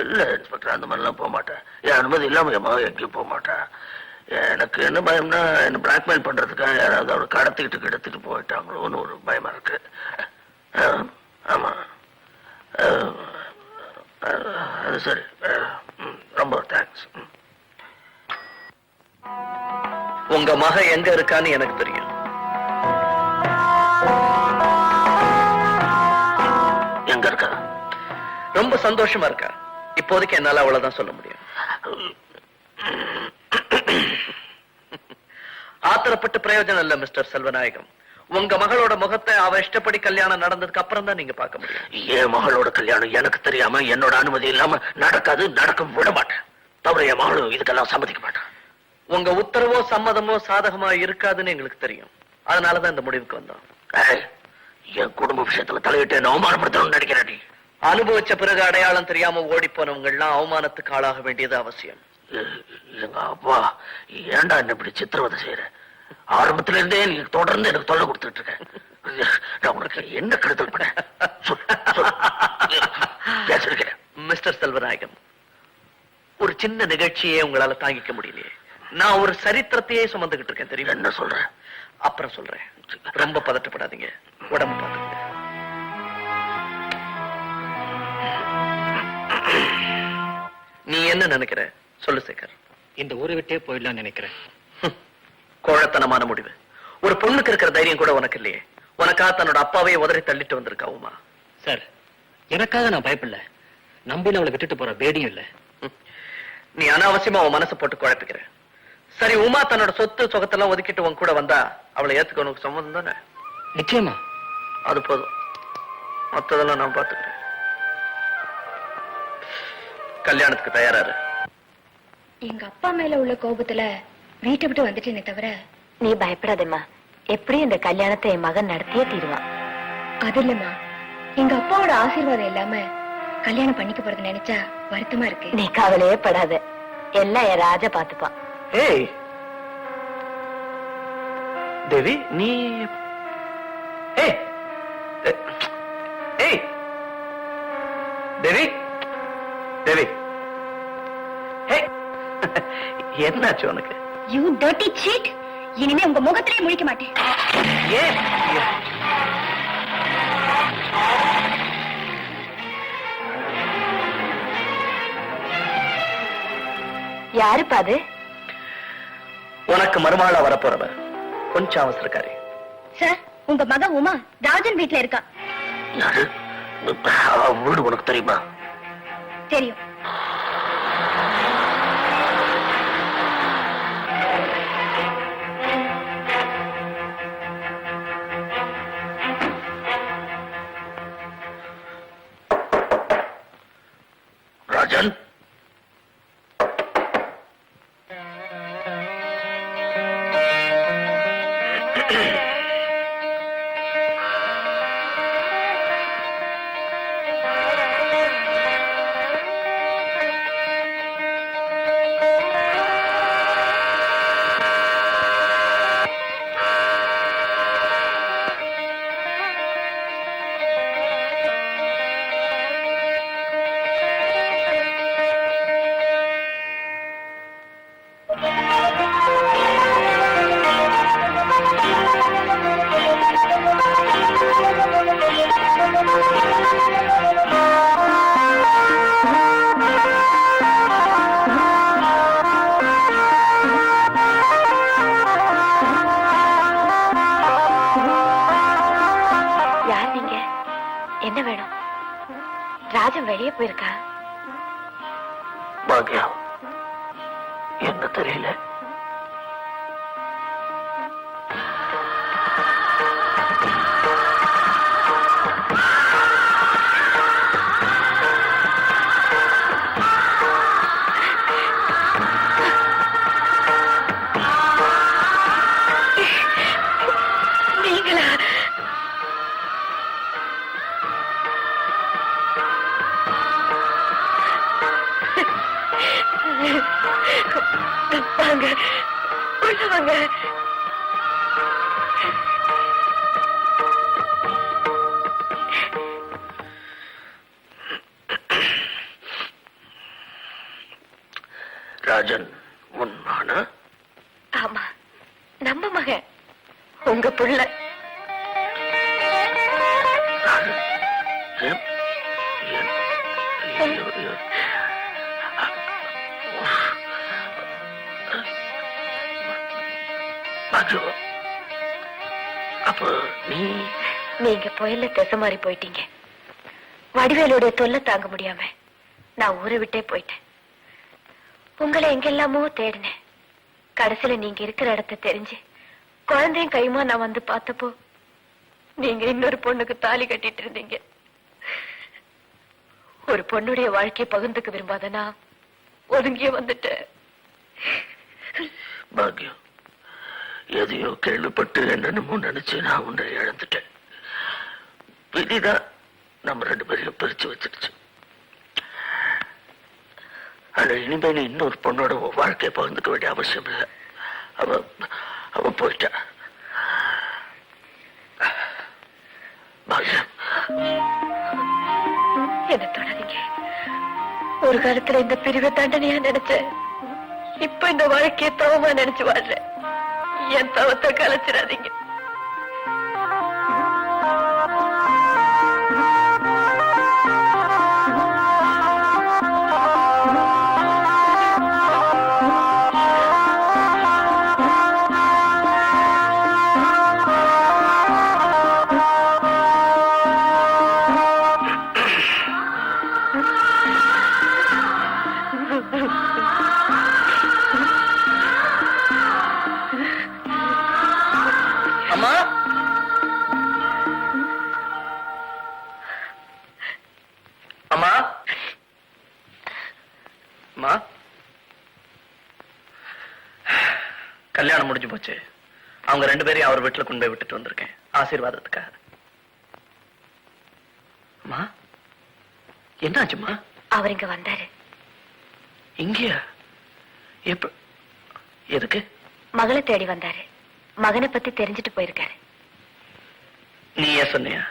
இல்ல இன்ஸ்பெக்டர், அந்த மாதிரிலாம் போக மாட்டேன். என் அனுமதி இல்லாம என் மகன் எங்கேயும் போக மாட்டேன். எனக்கு என்ன பயம்னா, என்ன பிளாக்மெயில் பண்றதுக்காக யாராவது அவரை கடத்திக்கிட்டு போயிட்டாங்களோன்னு ஒரு பயமா இருக்கு. ஆமா, அது சரி. ரொம்ப தேங்க்ஸ். உங்க மகன் எங்க இருக்கான்னு எனக்கு தெரியும். எங்க இருக்கா? ரொம்ப சந்தோஷமா இருக்கா. இப்போதைக்கு என்னால அவ்வளவுதான் சொல்ல முடியும். ஆத்திரப்பட்டு பிரயோஜனம் இல்ல மிஸ்டர் செல்வநாயகம். உங்க மகளோட முகத்தை அவ இஷ்டப்படி கல்யாணம் நடந்ததுக்கு அப்புறம் தான் நீங்க பார்க்க முடியும். என் மகளோட கல்யாணம் எனக்கு தெரியாம, என்னோட அனுமதி இல்லாம நடக்காது, நடக்க விட மாட்டேன். தவிர என் மகளும் இதுக்கெல்லாம் சம்மதிக்க மாட்டேன். உங்க உத்தரவோ சம்மதமோ சாதகமா இருக்காதுன்னு எங்களுக்கு தெரியும். அதனாலதான் இந்த முடிவுக்கு வந்தோம். என் குடும்ப விஷயத்துல தலையிட்டு என்ன அவமானப்படுத்தணும்னு நினைக்கிறேன். அனுபவிச்ச பிறகு அடையாளம் தெரியாம ஓடி போனவங்க எல்லாம் அவமானத்துக்கு ஆளாக வேண்டியது அவசியம். எங்க அப்பா ஏன்டா என்ன இப்படி சித்திரவதை செய்யற? ஆரம்பத்துல இருந்தே நீ தொடர்ந்து எனக்கு தொல்லை கொடுத்துட்டு இருக்க. நான் உனக்கு என்ன கெடுதல் பண்ண? பேசிருக்கேன். மிஸ்டர் செல்வநாயகம், ஒரு சின்ன நிகழ்ச்சியே உங்களால தாங்கிக்க முடியலையே. நான் ஒரு சரித்திரத்தையே சுமந்துகிட்டு இருக்கேன் தெரியும். என்ன சொல்றேன்? அப்புறம் சொல்றேன். ரொம்ப பதட்டப்படாதீங்க, உடம்பு பார்த்துங்க. நீ என்ன நினைக்கிற சொல்லு சேகர். இந்த ஊரை விட்டே போயிடலாம் நினைக்கிறேன். கோழத்தனமான முடிவு. ஒரு பொண்ணுக்கு இருக்கிற தைரியம் கூட உனக்கு இல்லையே. உனக்கா தன்னோட அப்பாவே உதறி தள்ளிட்டு வந்திருக்கா உமா. சார், எனக்காக நான் பயப்படல. நம்பின அவளை விட்டுட்டு போற பேடியும் இல்ல. நீ அனாவசியமா உன் மனசை போட்டு குழப்பிக்கிற. சரி, உமா தன்னோட சொத்து சொகத்தெல்லாம் ஒதுக்கிட்டு உன் கூட வந்தா அவளை ஏத்துக்க உனக்கு சம்மதம் தானே? நிச்சயமா. அது போதும், மத்ததெல்லாம் நான் பாத்துக்கிறேன். கல்யாணத்துக்கு தயாராரு. எங்க அப்பா மேல உள்ள கோபத்துல வீட்டை விட்டு வந்துட்டேனே தவிர. நீ பயப்படாதேம்மா. எப்படி இந்த கல்யாணத்தை என் மகன் நடத்தியே தீருவான். அது இல்லம்மா, எங்க அப்பாவோட ஆசீர்வாதம் இல்லாம கல்யாணம் பண்ணிக்க போறது நினைச்சா வருத்தமா இருக்கு. நீ கவலையே படாத, எல்லாம் என் ராஜா பாத்துப்பான். ஏய் தேவி, நீ ஏய் ஏய் தேவி, தேவி, என்னாச்சு உனக்கு? You dirty cheat. இனிமே உங்க முகத்திலே முழிக்க மாட்டேன். ஏன்? யாருப்பா அது? உனக்கு மருமகளா வரப்போறவ. கொஞ்சம் அவசரக்காரி. சார், உங்க மக உமா ராஜன் வீட்டுல இருக்கா. யாரு? வீடு உனக்கு தெரியுமா? தெரியும். ராஜன், என்ன வேணும்? ராஜன் வெளியே போயிருக்கா? பாக்யா, என்ன தெரியல. வாங்க, உள்ள வாங்க. ராஜன் உன் மகனா? ஆமா, நம்ம மகன், உங்க புள்ள. ராஜன், ஏன் ஏன் ஐயோ, ஐயோ. பாக்யு, அப்போ நீங்க புயல்ல திசை மாறி போயிட்டீங்க. வடிவேலுடைய தொல்லை தாங்க முடியாம நான் ஊரை விட்டே போயிட்டேன். உங்களை எங்கெல்லாமோ தேடினேன். கடைசியில நீங்க இருக்கிற இடத்தை தெரிஞ்சு குழந்தையும் கைமா நான் வந்து பார்த்தப்போ நீங்க இன்னொரு பொண்ணுக்கு தாலி கட்டிட்டு இருந்தீங்க. ஒரு பொண்ணுடைய வாழ்க்கையை பகிர்ந்துக்க விரும்பாதனா ஒதுங்கிய வந்துட்டேன். பாக்யம், எதையோ கேள்விப்பட்டு என்னென்னமோ நினைச்சு நான் உன்னை இழந்துட்டேன். விதிதான் நம்ம 2 பேரையும் பிரிச்சு வச்சிருச்சு. ஆனா இனிமே நீ இன்னொரு பொண்ணோட வாழ்க்கையை பகிர்ந்துக்க வேண்டிய அவசியம் இல்லை. அவ போயிட்டா. பாக்யம், என்ன தொடாதீங்க. ஒரு காலத்துல இந்த பிரிவை தண்டனையா நினைச்சேன். இப்ப இந்த வாழ்க்கையை தவமா நினைச்சு வாழ்றேன். என் தவத்தை கலைச்சிடாதீங்க. அம்மா, அம்மா, அம்மா, கல்யாணம் முடிஞ்சு போச்சு. அவங்க 2 பேரையும் அவர் வீட்டுல கொண்டு போய் விட்டுட்டு வந்திருக்கேன் ஆசீர்வாதத்துக்காக. அம்மா, என்னாச்சும்மா? அவர் இங்க வந்தாரு. இங்கயா? எப்ப? எதுக்கு? மகளை தேடி வந்தாரு. மகனை பத்தி தெரிஞ்சுட்டு போயிருக்காரு. நீ ஏன் சொன்னியா?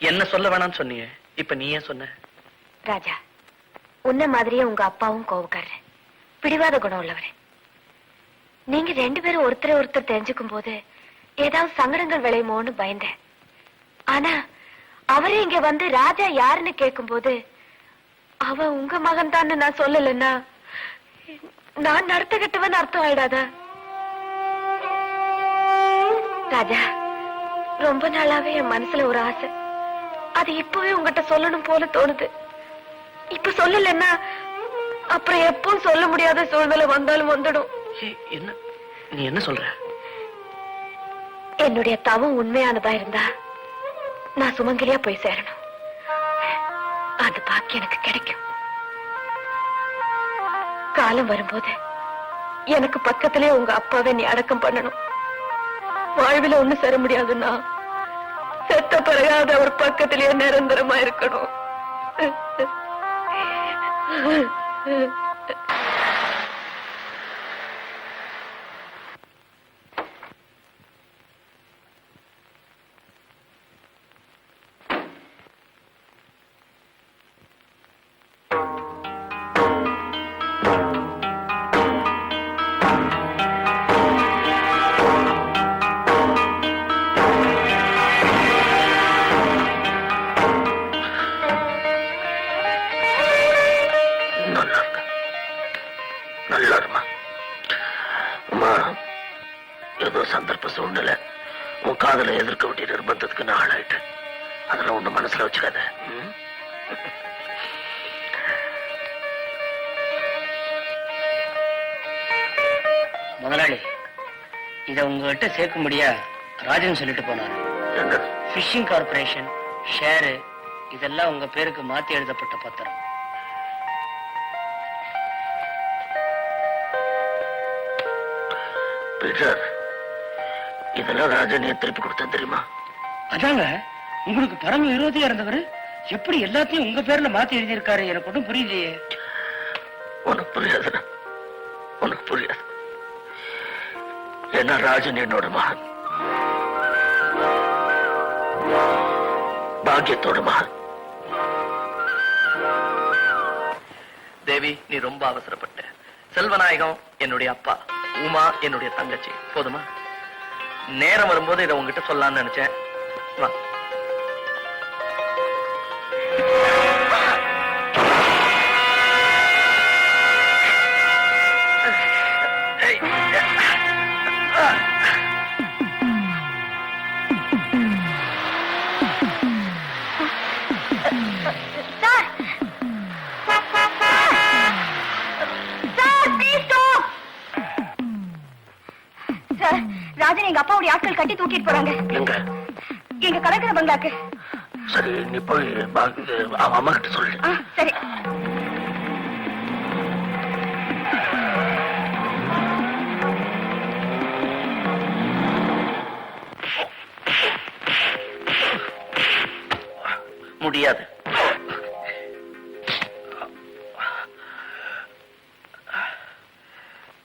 என்ன சொல்ல வேணாம்னு சொன்னீங்க, இப்ப நீ ஏன் சொன்ன? ராஜா, உன்ன மாதிரியே உங்க அப்பாவும் கோவக்காரரு, பிடிவாத குணம் உள்ளவரு. நீங்க 2 பேரும் ஒருத்தர் தெரிஞ்சுக்கும் போது ஏதாவது சங்கடங்கள் விளையுமோன்னு பயந்தேன். ஆனா அவரே இங்க வந்து ராஜா யாருன்னு கேட்கும் போது அவன் உங்க மகன் தான் நான் சொல்லலன்னா நான் நடத்த கட்டுவன் அர்த்தம் ஆயிடாதா? ராஜா, ரொம்ப நாளாவே என் மனசுல ஒரு ஆசை. அது இப்பவே உங்ககிட்ட சொல்லணும் போல தோணுது. இப்ப சொல்லலன்னா அப்புறம் எப்பவும் சொல்ல முடியாத சூழ்நிலை வந்தாலும் வந்துடும். என்ன நீ என்ன சொல்ற? என்னுடைய தவம் உண்மையானதா இருந்தா நான் சுமங்கலியா போய் சேரணும். அது பாக்கி எனக்கு கிடைக்கும். காலம் வரும்போது எனக்கு பக்கத்திலே உங்க அப்பாவை நீ அடக்கம் பண்ணணும். வாழ்வில ஒண்ணு சேர முடியாதுன்னா செத்த பிறகாத அவர் பக்கத்திலேயே நிரந்தரமா இருக்கணும். சந்தர்ப்ப சூழ்நிலை உன் காதலை எதிர்க்க வேண்டிய நிர்பந்தத்துக்கு நான் ஆளாயிட்டேன். அதெல்லாம் ஒண்ணு மனசுல வச்சுக்காத. முதலாளி, இத உங்ககிட்ட சேர்க்க முடியா ராஜன் சொல்லிட்டு போனாரு. ஃபிஷிங் கார்பரேஷன் ஷேரு இதெல்லாம் உங்க பேருக்கு மாத்தி எழுதப்பட்ட பத்திரம். பீட்டர், இதெல்லாம் ராஜனிய திருப்பி கொடுத்தா தெரியுமா? அதாங்க, உங்களுக்கு பரம விரோதியா இருந்தவர் எப்படி எல்லாத்தையும் உங்க பேர்ல மாத்தி எழுதியிருக்காரு எனக்கு ஒன்றும் புரியலையே. உனக்கு புரியாது, உனக்கு புரியாது. ஏன்னா ராஜன் என்னோட மகன், பாக்கியத்தோட மகன். தேவி, நீ ரொம்ப அவசரப்பட்ட. செல்வநாயகம் என்னுடைய அப்பா, உமா என்னுடைய தங்கச்சி. போதுமா? நேரம் வரும்போது இதை உங்ககிட்ட சொல்லலாம்னு நினைச்சேன். வா. சார், ராஜன் எங்க அப்பாவுடைய ஆட்கள் கட்டி தூக்கிட்டு போறாங்க. எங்க? எங்க கடற்கரை பங்களாக்கு. சரி, நீ போய் அவன் அம்மா கிட்ட சொல்லு. சரி. முடியாது.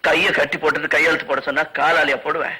கைய கட்டி போட்டுட்டு கையெழுத்து போட சொன்னா காலாலியா போடுவேன்.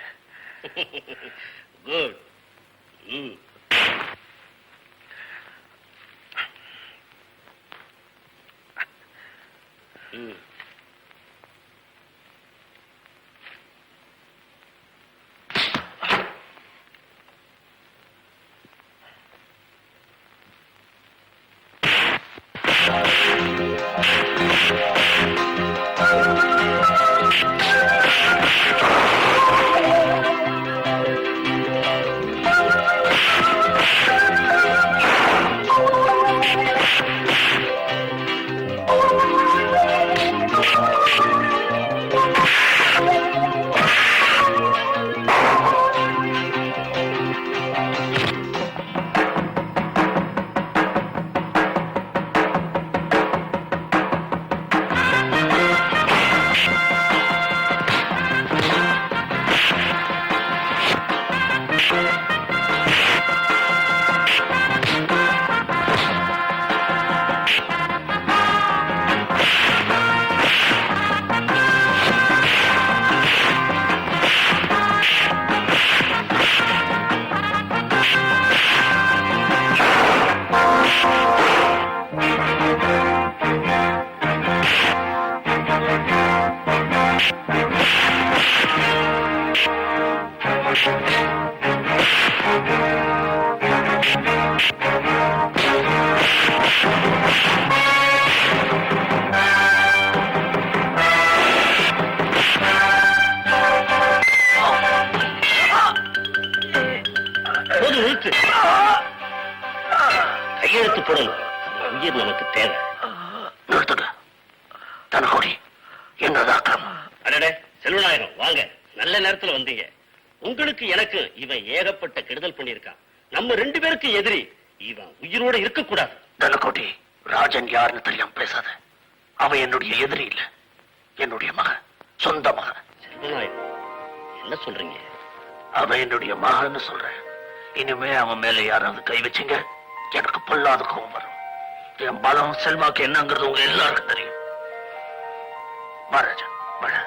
குட். கையெழுத்து போடணும். உயிர் நமக்கு தேவை. நிறுத்துங்க. தனகோடி, என்னது அக்கிரமம்? அடடே, செல்வநாயகம் வாங்க, நல்ல நேரத்துல வந்தீங்க. உங்களுக்கு எனக்கு இவன் ஏகப்பட்ட கெடுதல் பண்ணியிருக்கான். நம்ம 2 பேருக்கு எதிரி. இவன் உயிரோட இருக்க கூடாது. தனகோடி, ராஜன் யாருன்னு தெரியாம பேசாத. அவன் என்னுடைய எதிரி இல்ல, என்னுடைய மகன், சொந்த மகன். செல்வநாயகம், என்ன சொல்றீங்க? அவன் என்னுடைய மகன்னு சொல்றேன். இனிமே அவன் மேல யாராவது கை வச்சுங்க, எனக்கு பொல்லாத கோபம் வரும். என் பலம் செல்வாக்கு என்னங்கிறது உங்க எல்லாருக்கும் தெரியும். மகாராஜா, மழை.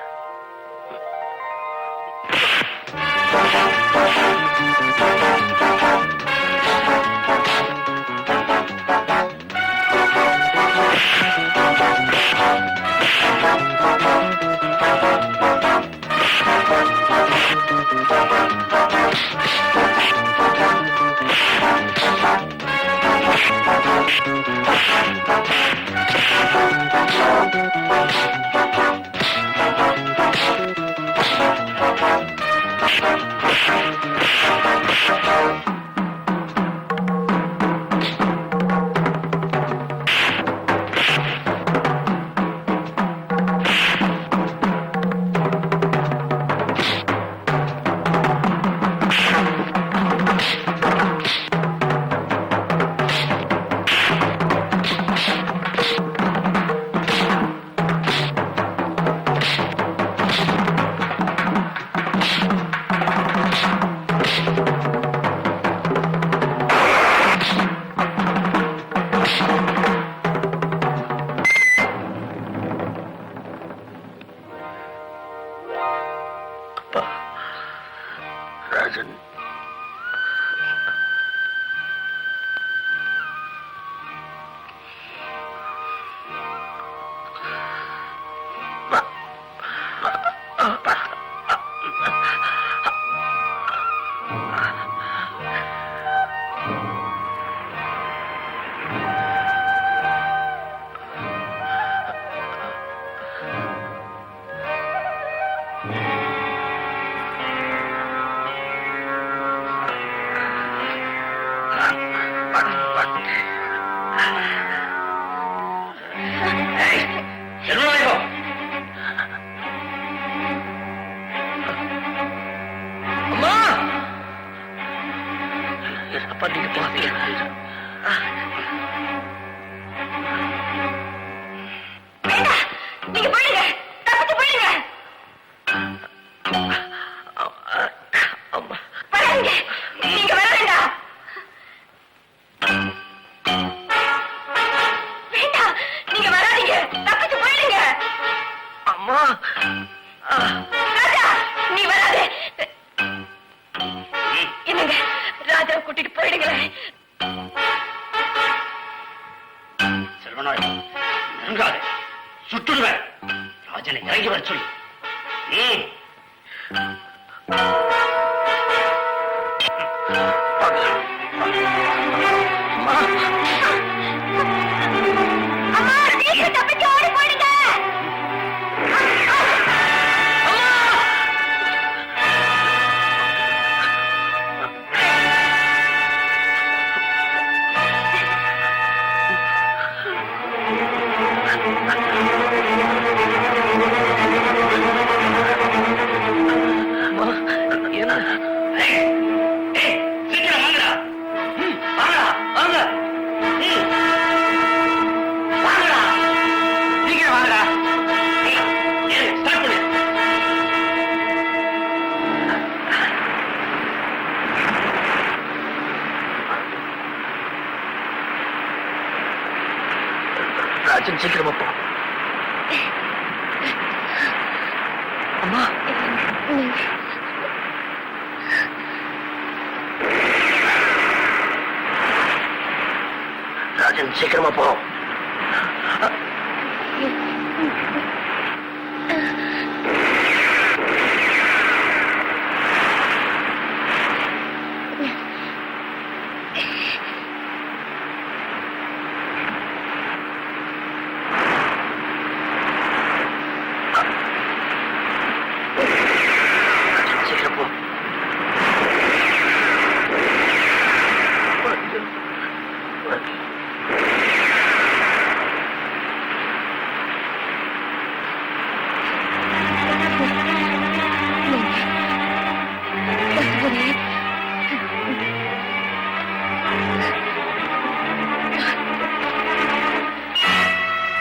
அம்மா ராஜா நீ வராதே. என்னங்க ராஜாவை கூட்டிட்டு போயிடுங்களேன். செல்வநாயகம் நெருங்காதே, சுட்டுடுவேன். ராஜனை இறங்கி வர சொல்லு. அம்மா சீக்கிரம் தப்பிச்சு ஓடி போயிடுங்க. என்ன சீக்கிரம் வாங்கடா. வாங்கடா, வாங்க. வாங்கடா, சீக்கிரம் வாங்கடா. ஸ்டார்ட் பண்ணு. ராஜன் சீக்கிரமா போ. அம்மா ராஜன் சீக்கிரமா போ. ராஜன் சீக்கிரம் போ.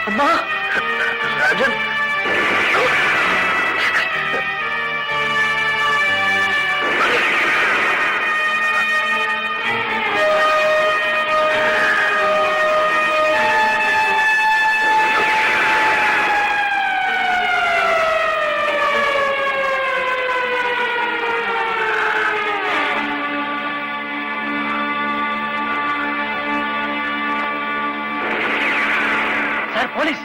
அம்மா ராஜன் சார் போலீஸ்.